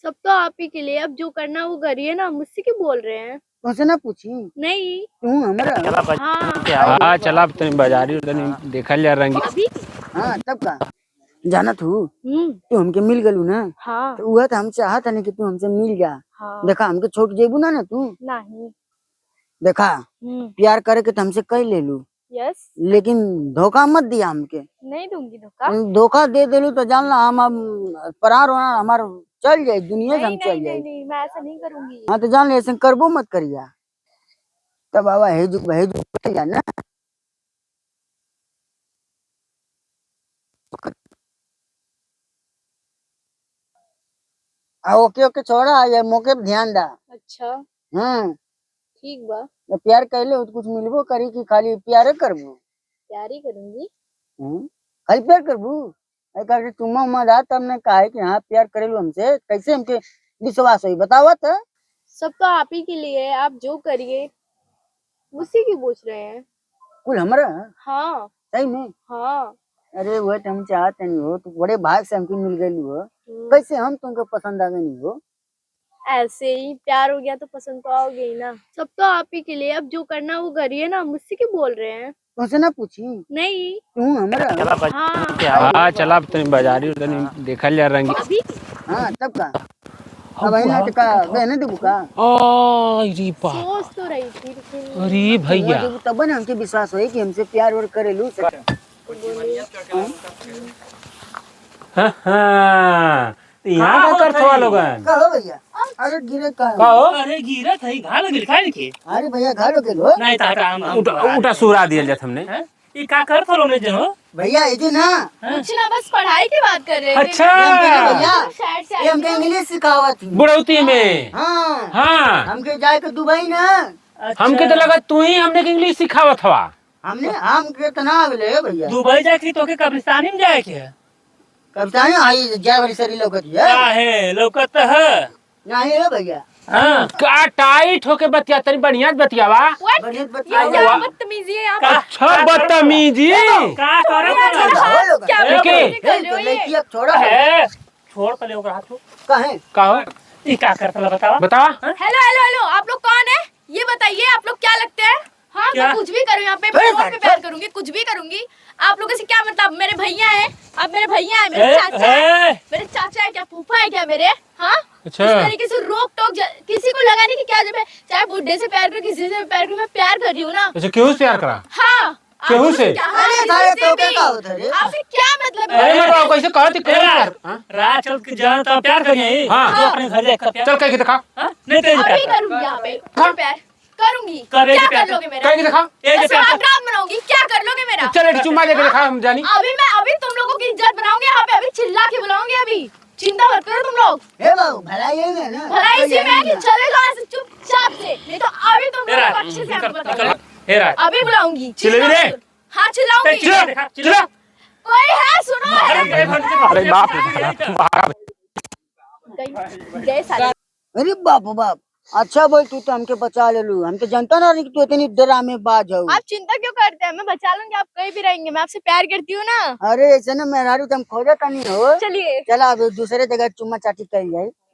सब तो आप ही के लिए, अब जो करना वो करिए ना, मुझसे क्यों बोल रहे हैं? तुमसे ना पूछी नहीं। तू हमारा। हाँ हाँ चला अब तनी बाजारी तनी देखल जा रंगी। अभी। हाँ तब का जाना तू हम्म। तू हमके मिल गलू ना। हाँ तो वह तो हम चाहत नहीं कि तू हमसे मिल जा। हाँ। देखा हमके छोड़ जेबू ना तू। नहीं। देखा प्यार करे के तो हमसे कह ले लू, यस। लेकिन धोखा मत दिया हमके। नहीं दूंगी धोखा। धोखा दे देलू तो जानला हम अब परार होना हमार चल जाए दुनिया से हम नहीं चल नहीं जाए। नहीं नहीं, मैं ऐसा नहीं करूंगी। हाँ तो जान ले ऐसे करबो मत करिया। तब बाबा हेजू जा ना। ओके ओके छोड़ा ये मौके पे ध्यान दा। अच्छा हाँ ठीक बा। तो प्यार कहले हो तो कुछ मिलबो करी कि खाली प्यारे करबू। प्यार ही करूंगी। खाली प्यार करबू करके चुम्मा उम्मा दा तब ने कहा है कि हाँ प्यार करेलू हमसे, कैसे हमके विश्वास हुई बतावा तो। सब तो आप ही के लिए है, आप जो करिए। मुझसे क्यों पूछ रहे हैं? कुल हमारा हाँ सही में। हाँ। अरे वो तो हम चाहते नहीं हो तो बड़े भाग से हमको मिल गई हो। कैसे हम तुमको पसंद आ गए नहीं हो? ऐसे ही प्यार हो गया तो पसंद तो आओगे ही ना। सब तो आप ही के लिए, अब जो करना वो करिए ना, मुझसे क्यों बोल रहे हैं? तुमसे ना पूछी नहीं। तू हमारा। हाँ चला अब तनी बाजारी तनी देखल जा रंगी। अभी। हाँ तब का अब ना तो का बहने देबू का। अरे बा सोच तो रही थी लेकिन। अरे भैया तब ना हमके विश्वास होई कि हमसे प्यार और करेलू। हाँ हाँ यहाँ का कर थोड़ा लोगन कहो भैया। अरे गिरे का कहो अरे गिरत है घाल गेल काहे के? अरे भैया घालो के लो नहीं ता हम उठा सुरा दियल जात हमने। ई का कर थलो ने जनो भैया ये ना कुछ ना, बस पढ़ाई की बात कर रहे थे। अच्छा भैया शायद से ये हमके इंग्लिश सिखावत थी। बुढ़ौती में। हाँ हाँ हमके जाए के दुबई ना। हमके तो लगा तू ही हमने के इंग्लिश सिखावत हवा। हमके तो ना आगले भैया। दुबई जाके तोके कब्रिस्तानी में जाए के कप्तान आई जय वाली सरी लौकत है। काहे लौकत है नहीं है भैया। हां का टाइट होके बतिया तनी बढ़िया बतियावा। बढ़िया ये बतिया क्या बदतमीजी है आप? अच्छा बदतमीजी का करत क्या लेके बदतमीजी कर रहे हो ये? लड़की अब छोड़ा है है छोड़ पले ओकरा हाथ कहे कहो ई का करत बतावा बतावा। हेलो हेलो हेलो, आप लोग कौन है? ये बताइए, आप लोग क्या लगते हैं? हाँ क्या? मैं कुछ भी करूँ यहाँ पे, फोन पे प्यार करूंगी, कुछ भी करूंगी। आप लोगों से क्या मतलब? मेरे भैया हैं, आप मेरे भैया हैं, मेरे चाचा हैं, मेरे चाचा है क्या, फूफा है क्या मेरे? हाँ अच्छा इस तरीके से रोक टोक किसी को लगा नहीं कि क्या, जब मैं चाहे बुड्ढे से प्यार करूँ, किसी से प्यार करूँ, मैं प्यार कर रही हूँ ना। अच्छा क्यों प्यार करा? हाँ केहू से? अरे सारे तो क्या होता है रे? आपसे क्या मतलब अरे है? बताओ कैसे कहती क्यों प्यार? हाँ? रात चल के जान तो प्यार करिए हाँ। तो अपने घर जाके प्यार चल कह के दिखा नहीं तेज अभी प्यार करूंगी यहाँ पे प्यार करूंगी। करेगी क्या प्यार। कर लोगे मेरा? कह के दिखा। ए मैं प्यार सुहागरात बनाऊंगी, क्या कर लोगे मेरा? चल एक चुम्मा लेके दिखा हम जानी। अभी तुम लोगों की इज्जत बनाऊंगी यहाँ पे, अभी चिल्ला के बुलाऊंगी। अभी चिंता मत करो तुम लोग। हे बाबू भला ये ना भला इसी में है कि चले जाओ ऐसे चुपचाप से, नहीं तो अभी तुम लोग अच्छे से हमको बताओ। हे राज अभी बुलाऊंगी। चिल्लाओगी रे? हाँ चिल्लाऊंगी। चिल्ला कोई है सुनो। अरे बाप रे गए साले। अरे बाप बाप अच्छा बोल तू तो हमके बचा ले लू। हम तो जानता ना कि तू इतनी ड्रामे बाज हो। आप चिंता क्यों करते हैं? मैं बचा लूंगी, आप कहीं भी रहेंगे, मैं आपसे प्यार करती हूँ ना। अरे ऐसे ना मेहरारू तुम खोजा नहीं हो। चलिए चला अब दूसरे जगह चुम्मा चाटी कर जाए।